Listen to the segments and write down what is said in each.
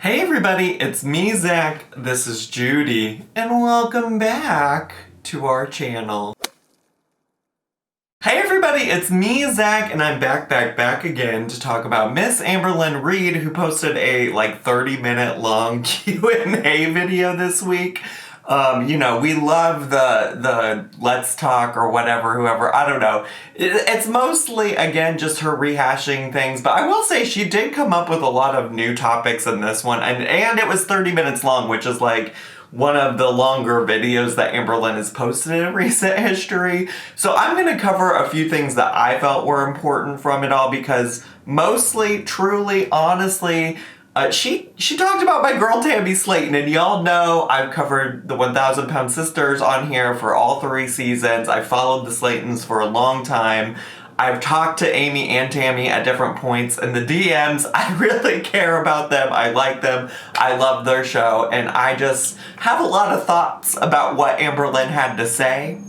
Hey everybody, it's me, Zach, this is Judy, and welcome back to our channel. Hey everybody, it's me, Zach, and I'm back again to talk about Miss Amberlynn Reid, who posted a 30-minute long Q&A video this week. We love the let's talk or whatever, whoever, I don't know. It's mostly, again, just her rehashing things, but I will say she did come up with a lot of new topics in this one, and it was 30 minutes long, which is one of the longer videos that Amberlynn has posted in recent history. So I'm going to cover a few things that I felt were important from it all, because mostly, truly, honestly, she talked about my girl Tammy Slaton, and y'all know I've covered the 1,000 Pound Sisters on here for all 3 seasons. I've followed the Slatons for a long time. I've talked to Amy and Tammy at different points in the DMs. I really care about them. I like them. I love their show, and I just have a lot of thoughts about what Amberlynn had to say.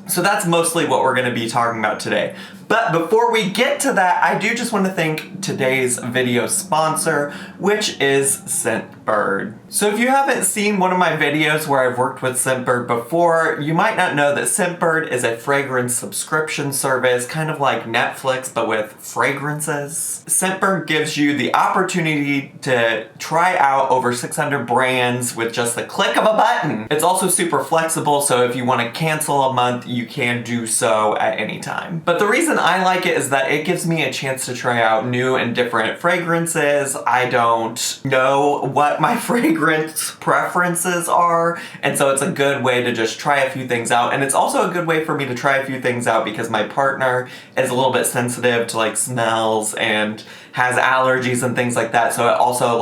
So that's mostly what we're going to be talking about today. But before we get to that, I do just want to thank today's video sponsor, which is Scentbird. So if you haven't seen one of my videos where I've worked with Scentbird before, you might not know that Scentbird is a fragrance subscription service, kind of like Netflix, but with fragrances. Scentbird gives you the opportunity to try out over 600 brands with just the click of a button. It's also super flexible, so if you want to cancel a month, you can do so at any time. But the reason I like it is that it gives me a chance to try out new and different fragrances. I don't know what my fragrance preferences are, and so it's a good way to just try a few things out. And it's also a good way for me to try a few things out because my partner is a little bit sensitive to smells and has allergies and things like that, so it also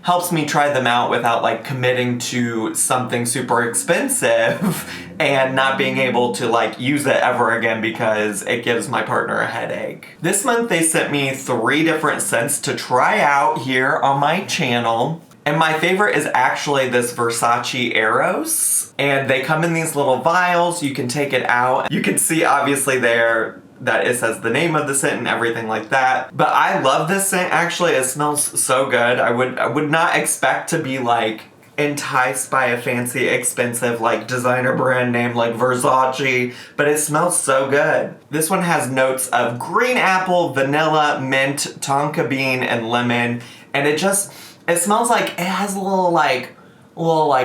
helps me try them out without committing to something super expensive and not being able to use it ever again because it gives my partner a headache. This month they sent me 3 different scents to try out here on my channel. And my favorite is actually this Versace Eros. And they come in these little vials. You can take it out. You can see obviously there that it says the name of the scent and everything like that. But I love this scent, actually. It smells so good. I would not expect to be enticed by a fancy, expensive designer brand name like Versace, but it smells so good. This one has notes of green apple, vanilla, mint, tonka bean, and lemon. And it smells it has a little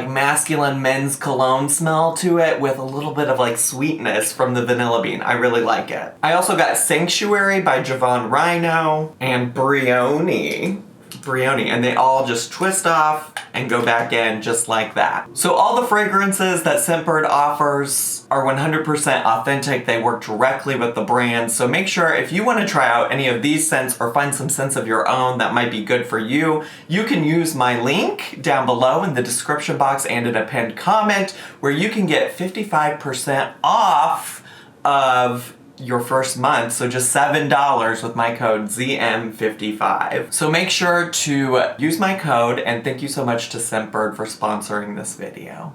masculine men's cologne smell to it with a little bit of sweetness from the vanilla bean. I really like it. I also got Sanctuary by Javon Rhino and Brioni, and they all just twist off and go back in just like that. So all the fragrances that Scentbird offers are 100% authentic. They work directly with the brand. So make sure if you want to try out any of these scents or find some scents of your own that might be good for you, you can use my link down below in the description box and in a pinned comment where you can get 55% off of your first month, so just $7 with my code ZM55. So make sure to use my code, and thank you so much to Scentbird for sponsoring this video.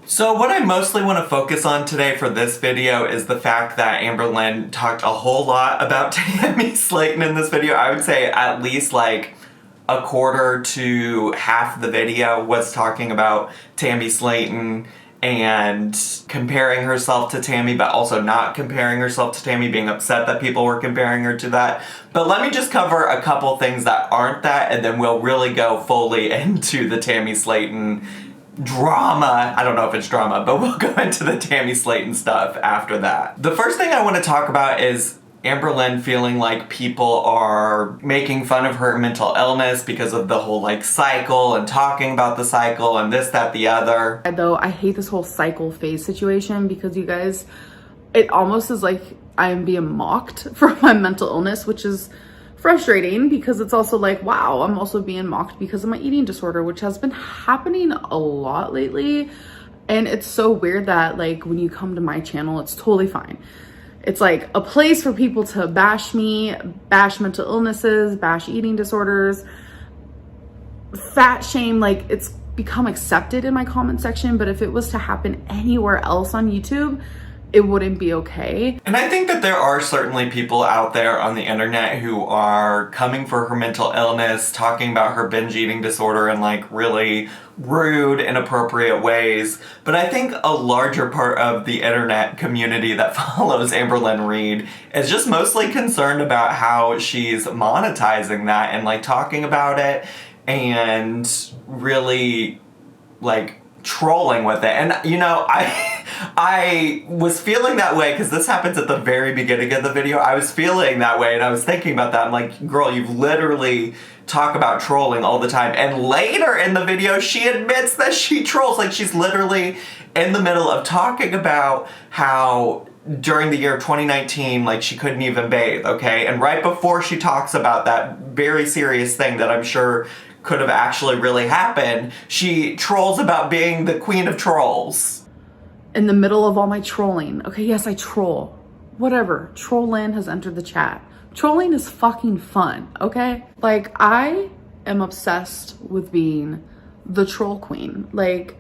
So what I mostly want to focus on today for this video is the fact that Amberlynn talked a whole lot about Tammy Slaton in this video. I would say at least a quarter to half the video was talking about Tammy Slaton and comparing herself to Tammy, but also not comparing herself to Tammy, being upset that people were comparing her to that. But let me just cover a couple things that aren't that, and then we'll really go fully into the Tammy Slaton drama. I don't know if it's drama, but we'll go into the Tammy Slaton stuff after that. The first thing I want to talk about is Amberlynn feeling like people are making fun of her mental illness because of the whole cycle and talking about the cycle and this, that, the other. Though I hate this whole cycle phase situation because you guys, it almost is like I'm being mocked for my mental illness, which is frustrating because it's also wow, I'm also being mocked because of my eating disorder, which has been happening a lot lately. And it's so weird that when you come to my channel, it's totally fine. It's a place for people to bash me, bash mental illnesses, bash eating disorders, fat shame. It's become accepted in my comment section. But if it was to happen anywhere else on YouTube, it wouldn't be okay. And I think that there are certainly people out there on the internet who are coming for her mental illness, talking about her binge eating disorder in like really rude, inappropriate ways. But I think a larger part of the internet community that follows Amberlynn Reid is just mostly concerned about how she's monetizing that and like talking about it and really like trolling with it. And you know, I was feeling that way because this happens at the very beginning of the video. I was feeling that way and I was thinking about that. I'm like, girl, you've literally talk about trolling all the time. And later in the video, she admits that she trolls. Like, she's literally in the middle of talking about how during the year 2019, like, she couldn't even bathe, okay? And right before she talks about that very serious thing that I'm sure could have actually really happened, she trolls about being the queen of trolls. In the middle of all my trolling. Okay, yes, I troll. Whatever. Trollin has entered the chat. Trolling is fucking fun, okay? Like, I am obsessed with being the troll queen. Like,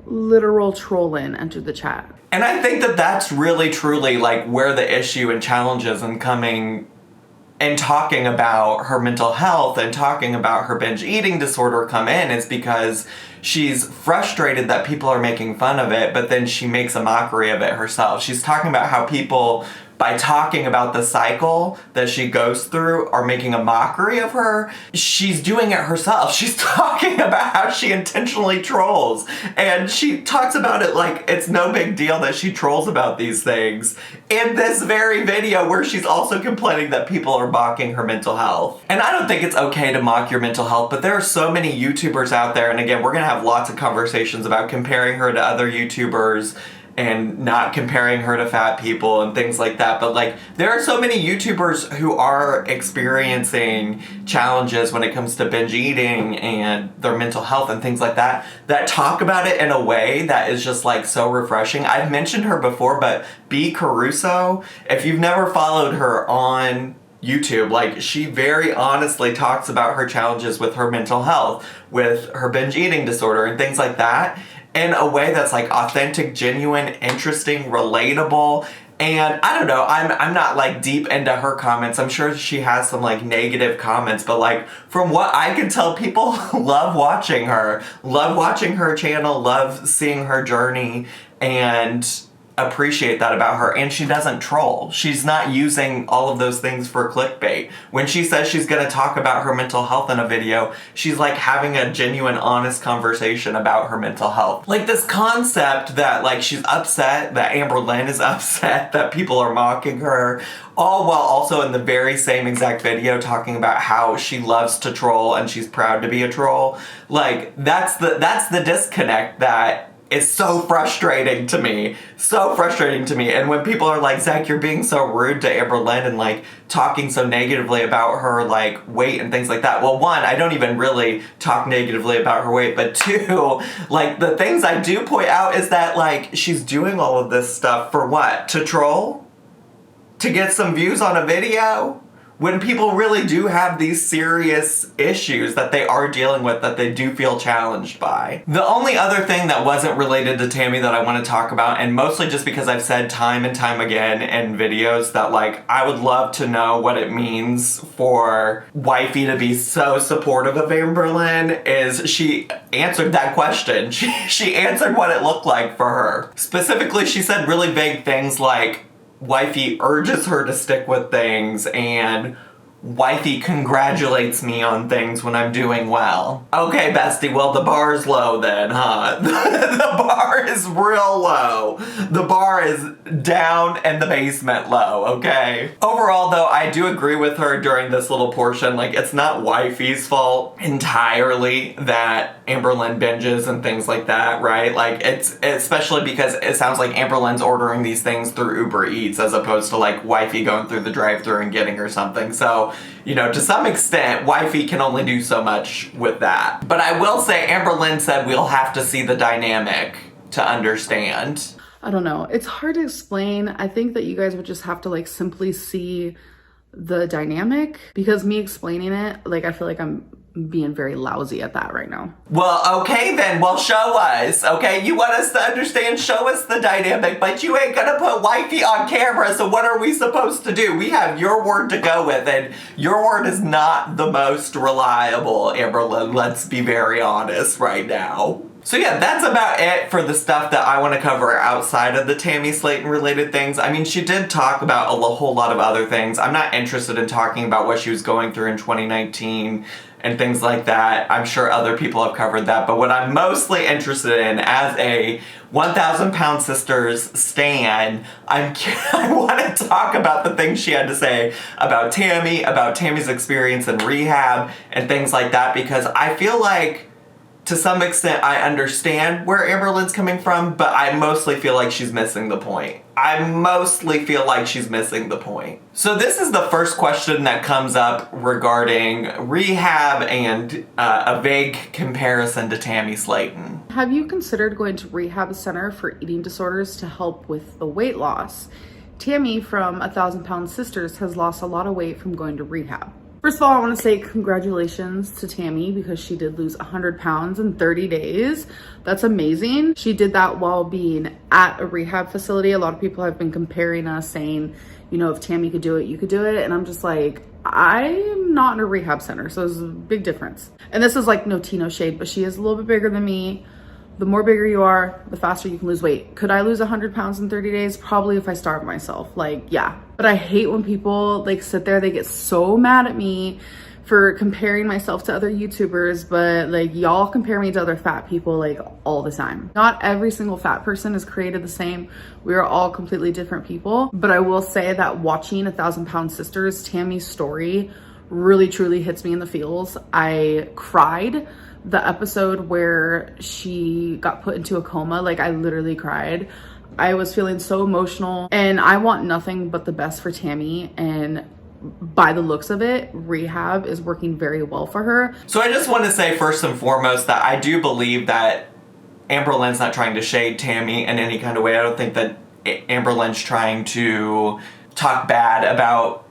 literal trollin entered the chat. And I think that that's really truly like where the issue and challenges in coming and talking about her mental health and talking about her binge eating disorder come in, is because she's frustrated that people are making fun of it, but then she makes a mockery of it herself. She's talking about how people, by talking about the cycle that she goes through, are making a mockery of her. She's doing it herself. She's talking about how she intentionally trolls. And she talks about it like it's no big deal that she trolls about these things in this very video where she's also complaining that people are mocking her mental health. And I don't think it's okay to mock your mental health, but there are so many YouTubers out there, and again, we're gonna have lots of conversations about comparing her to other YouTubers and not comparing her to fat people and things like that. But like, there are so many YouTubers who are experiencing challenges when it comes to binge eating and their mental health and things like that, that talk about it in a way that is just like so refreshing. I've mentioned her before, but B. Caruso, if you've never followed her on YouTube, like, she very honestly talks about her challenges with her mental health, with her binge eating disorder and things like that, in a way that's like authentic, genuine, interesting, relatable. And I don't know, I'm not like deep into her comments. I'm sure she has some like negative comments, but like from what I can tell, people love watching her channel, love seeing her journey, and appreciate that about her. And she doesn't troll. She's not using all of those things for clickbait. When she says she's gonna talk about her mental health in a video, she's like having a genuine, honest conversation about her mental health. Like, this concept that like she's upset, that Amberlynn is upset that people are mocking her, all while also in the very same exact video talking about how she loves to troll and she's proud to be a troll. Like, that's the disconnect that is so frustrating to me. So frustrating to me. And when people are like, Zach, you're being so rude to Amberlynn and like talking so negatively about her like weight and things like that. Well, one, I don't even really talk negatively about her weight, but two, like, the things I do point out is that like she's doing all of this stuff for what? To troll? To get some views on a video? When people really do have these serious issues that they are dealing with, that they do feel challenged by. The only other thing that wasn't related to Tammy that I want to talk about, and mostly just because I've said time and time again in videos that like I would love to know what it means for wifey to be so supportive of Amberlynn, is she answered that question. She answered what it looked like for her. Specifically, she said really vague things like, wifey urges her to stick with things, and wifey congratulates me on things when I'm doing well. Okay, bestie, well, the bar's low then, huh? The bar is real low. The bar is down and the basement low, okay? Overall, though, I do agree with her during this little portion. Like, it's not wifey's fault entirely that Amberlynn binges and things like that, right? Like, it's especially because it sounds like Amberlynn's ordering these things through Uber Eats as opposed to like wifey going through the drive-thru and getting her something. So, you know, to some extent, wifey can only do so much with that. But I will say, Amberlynn said we'll have to see the dynamic to understand. I don't know. It's hard to explain. I think that you guys would just have to like simply see the dynamic, because me explaining it, like, I feel like I'm being very lousy at that right now. Well, okay then. Well, show us, okay? You want us to understand, show us the dynamic, but you ain't gonna put wifey on camera, so what are we supposed to do? We have your word to go with, and your word is not the most reliable, Amberlynn. Let's be very honest right now. So yeah, that's about it for the stuff that I want to cover outside of the Tammy Slaton related things. I mean, she did talk about a whole lot of other things. I'm not interested in talking about what she was going through in 2019 and things like that. I'm sure other people have covered that, but what I'm mostly interested in as a 1,000 Pound Sisters stan, I want to talk about the things she had to say about Tammy, about Tammy's experience in rehab and things like that, because I feel like to some extent, I understand where Amberlynn's coming from, but I mostly feel like she's missing the point. So this is the first question that comes up regarding rehab and a vague comparison to Tammy Slaton. Have you considered going to rehab center for eating disorders to help with the weight loss? Tammy from 1,000 Pound Sisters has lost a lot of weight from going to rehab. First of all, I want to say congratulations to Tammy because she did lose 100 pounds in 30 days. That's amazing. She did that while being at a rehab facility. A lot of people have been comparing us, saying, you know, if Tammy could do it, you could do it. And I'm just like, I'm not in a rehab center, so there's a big difference. And this is like no tea, no shade, but she is a little bit bigger than me. The more bigger you are, the faster you can lose weight. Could I lose 100 pounds in 30 days? Probably if I starve myself, like, yeah. But I hate when people like sit there, they get so mad at me for comparing myself to other YouTubers, but like y'all compare me to other fat people like all the time. Not every single fat person is created the same. We are all completely different people. But I will say that watching 1,000 Pound Sisters, Tammy's story really truly hits me in the feels. I cried the episode where she got put into a coma. Like, I literally cried. I was feeling so emotional, and I want nothing but the best for Tammy, and by the looks of it, rehab is working very well for her. So I just want to say first and foremost that I do believe that Amberlynn's not trying to shade Tammy in any kind of way. I don't think that Amberlynn's trying to talk bad about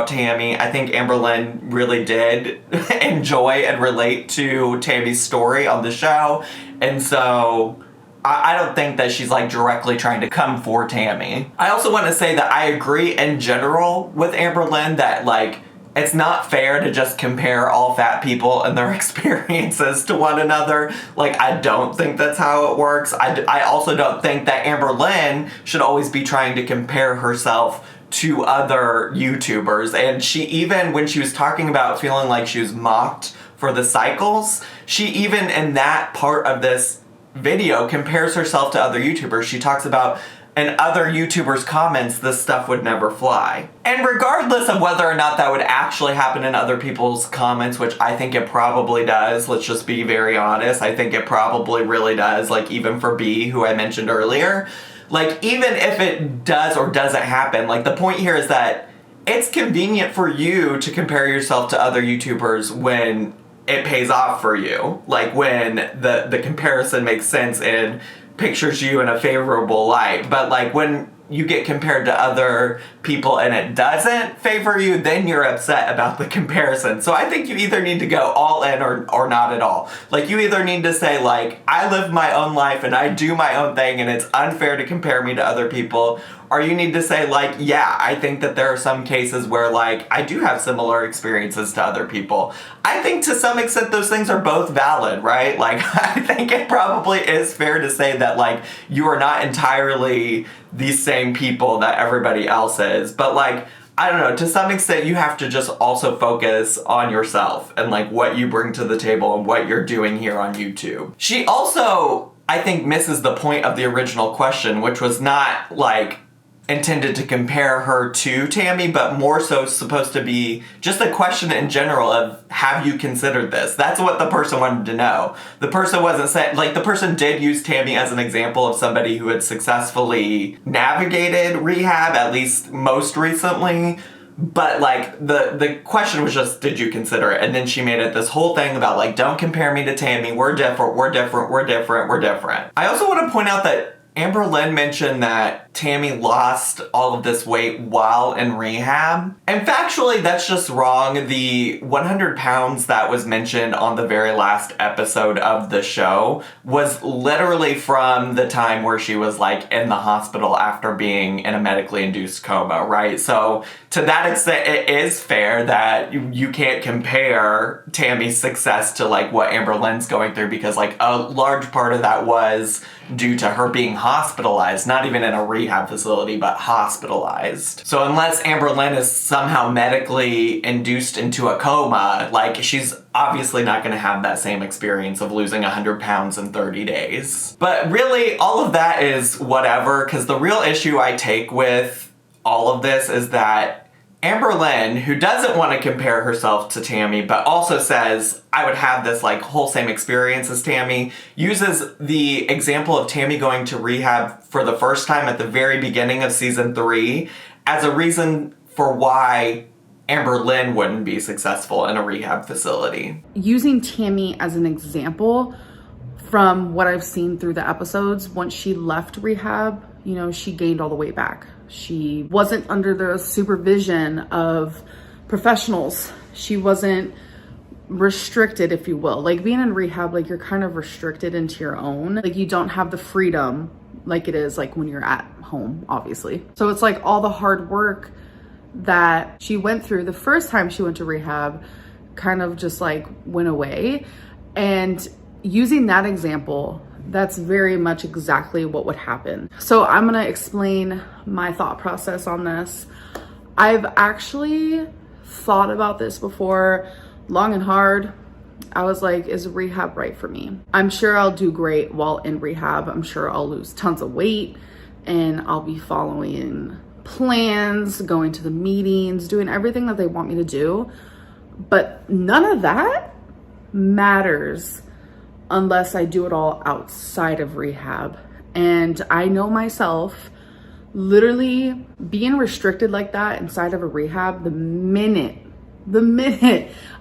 Tammy. I think Amberlynn really did enjoy and relate to Tammy's story on the show. And so I don't think that she's like directly trying to come for Tammy. I also want to say that I agree in general with Amberlynn that like it's not fair to just compare all fat people and their experiences to one another. Like, I don't think that's how it works. I also don't think that Amberlynn should always be trying to compare herself to other YouTubers. And she even, when she was talking about feeling like she was mocked for the cycles, she even in that part of this video compares herself to other YouTubers. She talks about in other YouTubers' comments, this stuff would never fly. And regardless of whether or not that would actually happen in other people's comments, which I think it probably does, let's just be very honest, I think it probably really does, like even for B, who I mentioned earlier, like even if it does or doesn't happen, like the point here is that it's convenient for you to compare yourself to other YouTubers when it pays off for you. Like when the comparison makes sense and pictures you in a favorable light. But like when you get compared to other people and it doesn't favor you, then you're upset about the comparison. So I think you either need to go all in or not at all. Like you either need to say like, I live my own life and I do my own thing and it's unfair to compare me to other people. Or you need to say like, yeah, I think that there are some cases where like, I do have similar experiences to other people. I think to some extent those things are both valid, right? Like, I think it probably is fair to say that like, you are not entirely the same people that everybody else is. But like, I don't know, to some extent you have to just also focus on yourself and like what you bring to the table and what you're doing here on YouTube. She also, I think, misses the point of the original question, which was not like intended to compare her to Tammy, but more so supposed to be just a question in general of, have you considered this? That's what the person wanted to know. The person wasn't saying, like the person did use Tammy as an example of somebody who had successfully navigated rehab, at least most recently. But like the question was just, did you consider it? And then she made it this whole thing about like, don't compare me to Tammy. We're different, we're different, we're different, we're different. I also want to point out that Amberlynn mentioned that Tammy lost all of this weight while in rehab. And factually, that's just wrong. The 100 pounds that was mentioned on the very last episode of the show was literally from the time where she was like in the hospital after being in a medically induced coma, right? So to that extent, it is fair that you can't compare Tammy's success to like what Amberlynn's going through, because like a large part of that was due to her being hospitalized, not even in a rehab facility, but hospitalized. So unless Amberlynn is somehow medically induced into a coma, like she's obviously not going to have that same experience of losing 100 pounds in 30 days. But really, all of that is whatever, because the real issue I take with all of this is that Amberlynn, who doesn't want to compare herself to Tammy, but also says, I would have this like whole same experience as Tammy, uses the example of Tammy going to rehab for the first time at the very beginning of season 3 as a reason for why Amberlynn wouldn't be successful in a rehab facility. Using Tammy as an example, from what I've seen through the episodes, once she left rehab, you know, she gained all the weight back. She wasn't under the supervision of professionals. She wasn't restricted, if you will. Like being in rehab, like you're kind of restricted into your own. Like you don't have the freedom like it is like when you're at home, obviously. So it's like all the hard work that she went through the first time she went to rehab kind of just like went away. And using that example, that's very much exactly what would happen. So I'm gonna explain my thought process on this. I've actually thought about this before, long and hard. I was like, is rehab right for me? I'm sure I'll do great while in rehab. I'm sure I'll lose tons of weight and I'll be following plans, going to the meetings, doing everything that they want me to do. But none of that matters unless I do it all outside of rehab. And I know myself, literally being restricted like that inside of a rehab, the minute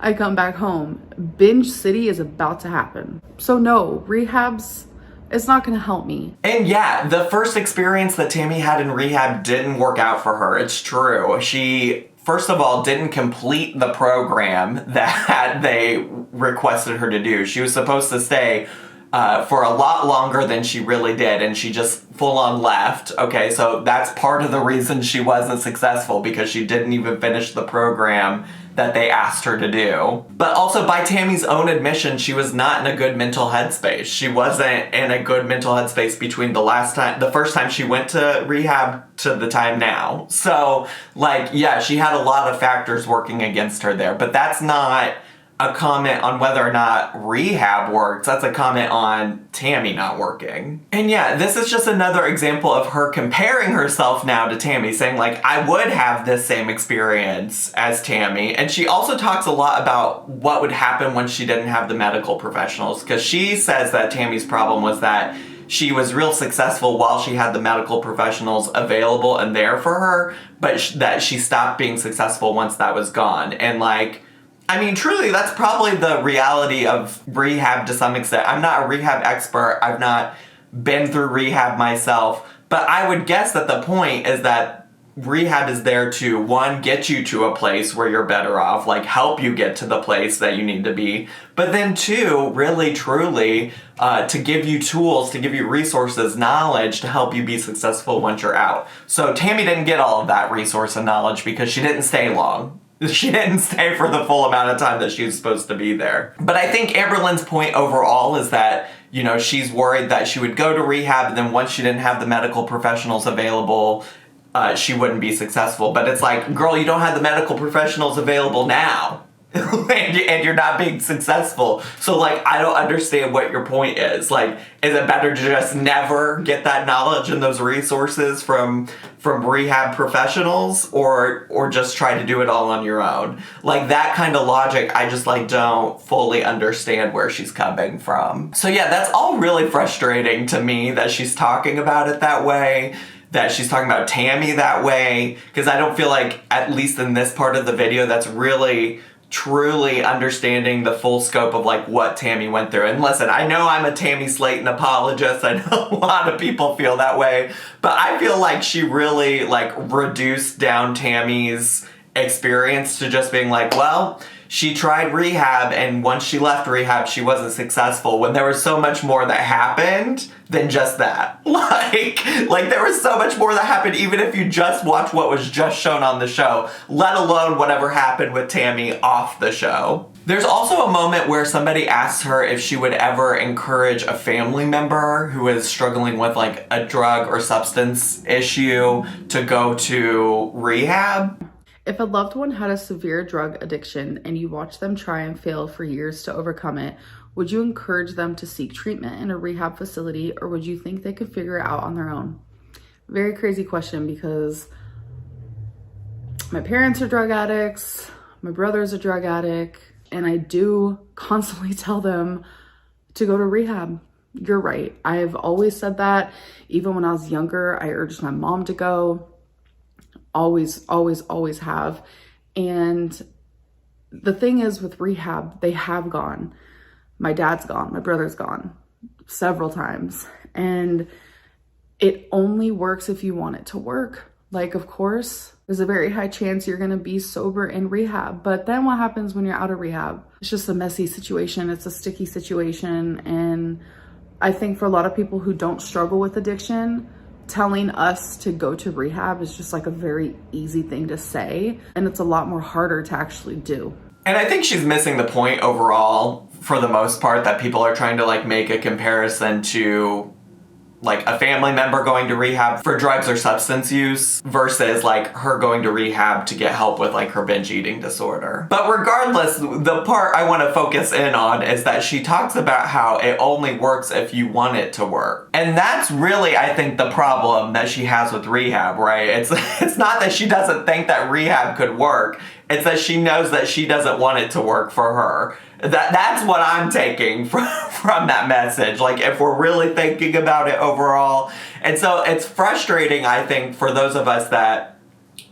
I come back home, binge city is about to happen. So no, it's not gonna help me. And yeah, the first experience that Tammy had in rehab didn't work out for her. It's true. She, first of all, didn't complete the program that they requested her to do. She was supposed to stay for a lot longer than she really did, and she just full on left. Okay, so that's part of the reason she wasn't successful, because she didn't even finish the program that they asked her to do. But also, by Tammy's own admission, she was not in a good mental headspace. She wasn't in a good mental headspace between the first time she went to rehab to the time now. So, like, yeah, she had a lot of factors working against her there, but that's not a comment on whether or not rehab works. That's a comment on Tammy not working. And yeah, this is just another example of her comparing herself now to Tammy, saying like, I would have this same experience as Tammy. And she also talks a lot about what would happen when she didn't have the medical professionals, because she says that Tammy's problem was that she was real successful while she had the medical professionals available and there for her, but that she stopped being successful once that was gone. And like, I mean, truly, that's probably the reality of rehab to some extent. I'm not a rehab expert. I've not been through rehab myself. But I would guess that the point is that rehab is there to, one, get you to a place where you're better off, like help you get to the place that you need to be. But then two, really, truly, to give you tools, to give you resources, knowledge to help you be successful once you're out. So Tammy didn't get all of that resource and knowledge because she didn't stay long. She didn't stay for the full amount of time that she was supposed to be there. But I think Amberlynn's point overall is that, you know, she's worried that she would go to rehab and then once she didn't have the medical professionals available, she wouldn't be successful. But it's like, girl, you don't have the medical professionals available now. and you're not being successful. So, like, I don't understand what your point is. Like, is it better to just never get that knowledge and those resources from rehab professionals, or just try to do it all on your own? Like, that kind of logic, I just, like, don't fully understand where she's coming from. So, yeah, that's all really frustrating to me that she's talking about it that way, that she's talking about Tammy that way, because I don't feel like, at least in this part of the video, that's really truly understanding the full scope of like what Tammy went through. And listen, I know I'm a Tammy Slaton apologist. I know a lot of people feel that way, but I feel like she really like reduced down Tammy's experience to just being like, well, she tried rehab, and once she left rehab, she wasn't successful, when there was so much more that happened than just that. Like there was so much more that happened, even if you just watch what was just shown on the show, let alone whatever happened with Tammy off the show. There's also a moment where somebody asks her if she would ever encourage a family member who is struggling with like a drug or substance issue to go to rehab. If a loved one had a severe drug addiction and you watched them try and fail for years to overcome it, would you encourage them to seek treatment in a rehab facility, or would you think they could figure it out on their own? Very crazy question, because my parents are drug addicts, my brother's a drug addict, and I do constantly tell them to go to rehab. You're right. I've always said that. Even when I was younger, I urged my mom to go. Always have. And the thing is with rehab, they have gone. My dad's gone, my brother's gone several times. And it only works if you want it to work. Like, of course, there's a very high chance you're gonna be sober in rehab. But then what happens when you're out of rehab? It's just a messy situation. It's a sticky situation. And I think for a lot of people who don't struggle with addiction, telling us to go to rehab is just like a very easy thing to say, and it's a lot more harder to actually do. And I think she's missing the point overall, for the most part, that people are trying to like make a comparison to like a family member going to rehab for drugs or substance use versus like her going to rehab to get help with like her binge eating disorder. But regardless, the part I want to focus in on is that she talks about how it only works if you want it to work. And that's really, I think, the problem that she has with rehab, right? It's not that she doesn't think that rehab could work. It's that she knows that she doesn't want it to work for her. That's what I'm taking from that message. Like, if we're really thinking about it overall. And so it's frustrating, I think, for those of us that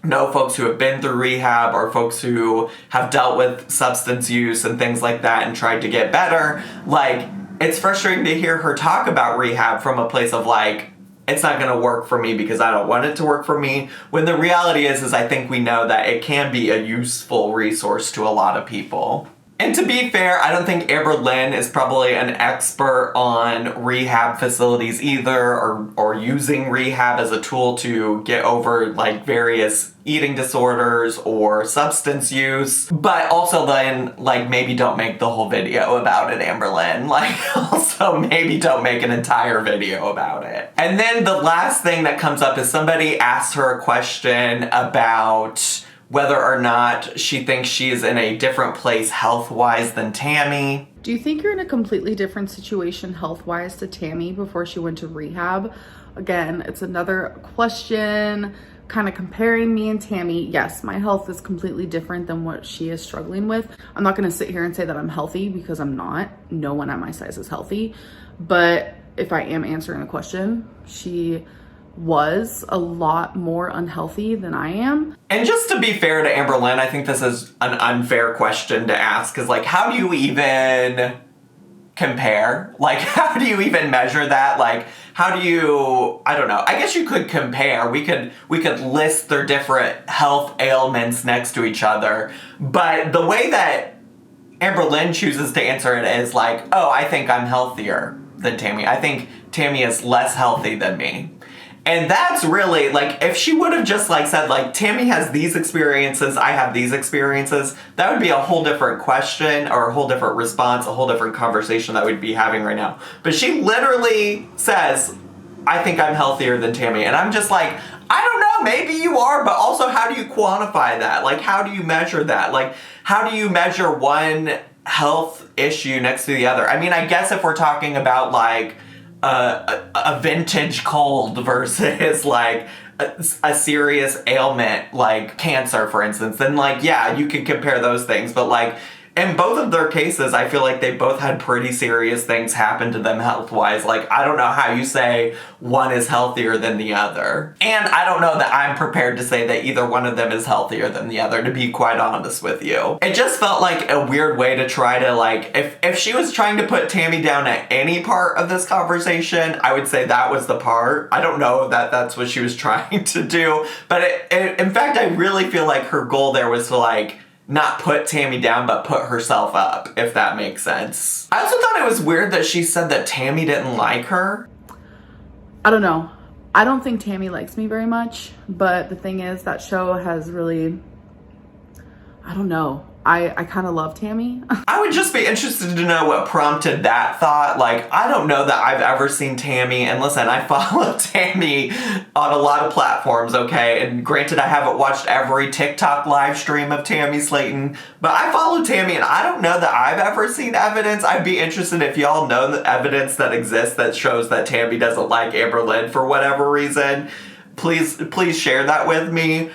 know folks who have been through rehab or folks who have dealt with substance use and things like that and tried to get better. Like, it's frustrating to hear her talk about rehab from a place of like, it's not going to work for me because I don't want it to work for me. When the reality is I think we know that it can be a useful resource to a lot of people. And to be fair, I don't think Amberlynn is probably an expert on rehab facilities either, or using rehab as a tool to get over like various eating disorders or substance use. But also then, like, maybe don't make the whole video about it, Amberlynn. Like, also maybe don't make an entire video about it. And then the last thing that comes up is somebody asked her a question about whether or not she thinks she is in a different place health-wise than Tammy. Do you think you're in a completely different situation health-wise to Tammy before she went to rehab? Again, it's another question kind of comparing me and Tammy. Yes, my health is completely different than what she is struggling with. I'm not gonna sit here and say that I'm healthy because I'm not. No one at my size is healthy. But if I am answering a question, she was a lot more unhealthy than I am. And just to be fair to Amberlynn, I think this is an unfair question to ask, because like, how do you even compare? Like, how do you even measure that? Like, how do you, I don't know, I guess you could compare. We could list their different health ailments next to each other, but the way that Amberlynn chooses to answer it is like, oh, I think I'm healthier than Tammy. I think Tammy is less healthy than me. And that's really, like, if she would have just, like, said, like, Tammy has these experiences, I have these experiences, that would be a whole different question or a whole different response, a whole different conversation that we'd be having right now. But she literally says, I think I'm healthier than Tammy. And I'm just like, I don't know, maybe you are, but also how do you quantify that? Like, how do you measure that? Like, how do you measure one health issue next to the other? I mean, I guess if we're talking about, like, a vintage cold versus like a serious ailment like cancer, for instance, then like, yeah, you could compare those things. But like, in both of their cases, I feel like they both had pretty serious things happen to them health-wise. Like, I don't know how you say one is healthier than the other. And I don't know that I'm prepared to say that either one of them is healthier than the other, to be quite honest with you. It just felt like a weird way to try to, like, if she was trying to put Tammy down at any part of this conversation, I would say that was the part. I don't know that that's what she was trying to do, but in fact, I really feel like her goal there was to, like, not put Tammy down, but put herself up, if that makes sense. I also thought it was weird that she said that Tammy didn't like her. I don't know. I don't think Tammy likes me very much, but the thing is, that show has really, I don't know. I kind of love Tammy. I would just be interested to know what prompted that thought. Like, I don't know that I've ever seen Tammy, and listen, I follow Tammy on a lot of platforms, okay? And granted, I haven't watched every TikTok live stream of Tammy Slaton, but I follow Tammy, and I don't know that I've ever seen evidence. I'd be interested if y'all know the evidence that exists that shows that Tammy doesn't like Amberlynn for whatever reason. Please share that with me.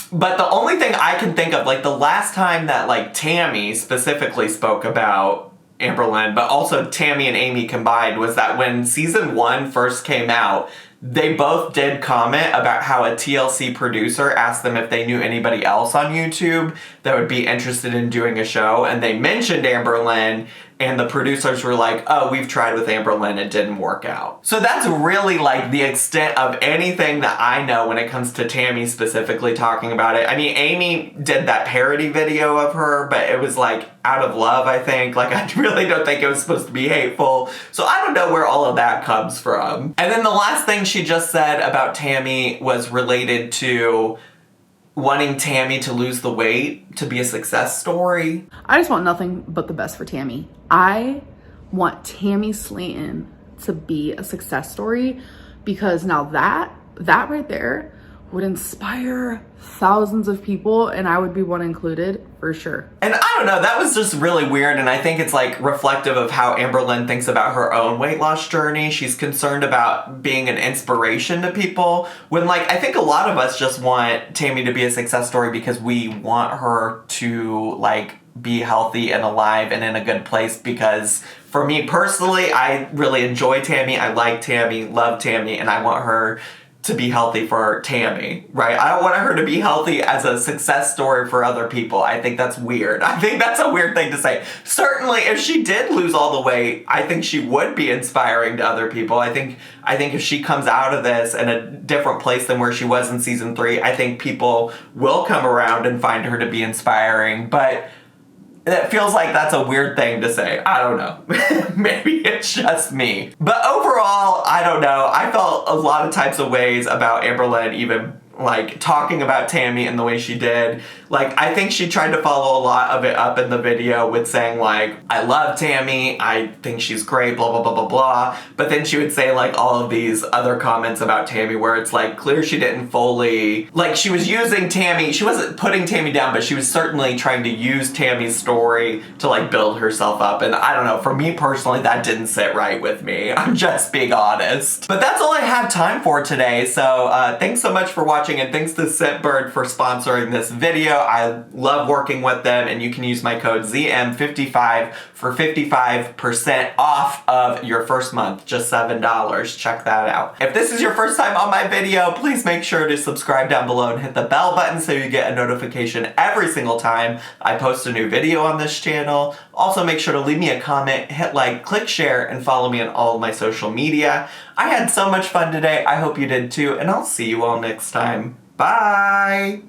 But the only thing I can think of, like, the last time that, like, Tammy specifically spoke about Amberlynn, but also Tammy and Amy combined, was that when season 1 first came out, they both did comment about how a TLC producer asked them if they knew anybody else on YouTube that would be interested in doing a show, and they mentioned Amberlynn, and the producers were like, oh, we've tried with Amberlynn, it didn't work out. So that's really, like, the extent of anything that I know when it comes to Tammy specifically talking about it. I mean, Amy did that parody video of her, but it was, like, out of love, I think. Like, I really don't think it was supposed to be hateful. So I don't know where all of that comes from. And then the last thing she just said about Tammy was related to wanting Tammy to lose the weight to be a success story. I just want nothing but the best for Tammy. I want Tammy Slaton to be a success story, because now that right there would inspire thousands of people, and I would be one included for sure. And I don't know, that was just really weird, and I think it's, like, reflective of how Amberlynn thinks about her own weight loss journey. She's concerned about being an inspiration to people, when, like, I think a lot of us just want Tammy to be a success story because we want her to, like, be healthy and alive and in a good place. Because for me personally, I really enjoy Tammy, I like Tammy, love Tammy, and I want her to be healthy for Tammy, right? I don't want her to be healthy as a success story for other people. I think that's weird. I think that's a weird thing to say. Certainly, if she did lose all the weight, I think she would be inspiring to other people. I think if she comes out of this in a different place than where she was in season 3, I think people will come around and find her to be inspiring. But it feels like that's a weird thing to say. I don't know. Maybe it's just me. But overall, I don't know. I felt a lot of types of ways about Amberlynn even, like, talking about Tammy and the way she did. Like, I think she tried to follow a lot of it up in the video with saying, like, I love Tammy, I think she's great, blah, blah, blah, blah, blah. But then she would say, like, all of these other comments about Tammy where it's, like, clear she didn't fully, like, she was using Tammy, she wasn't putting Tammy down, but she was certainly trying to use Tammy's story to, like, build herself up. And I don't know, for me personally, that didn't sit right with me. I'm just being honest. But that's all I have time for today. So thanks so much for watching, and thanks to Scentbird for sponsoring this video. I love working with them, and you can use my code ZM55 for 55% off of your first month, just $7. Check that out. If this is your first time on my video, please make sure to subscribe down below and hit the bell button so you get a notification every single time I post a new video on this channel. Also, make sure to leave me a comment, hit like, click share, and follow me on all of my social media. I had so much fun today. I hope you did too, and I'll see you all next time. Bye!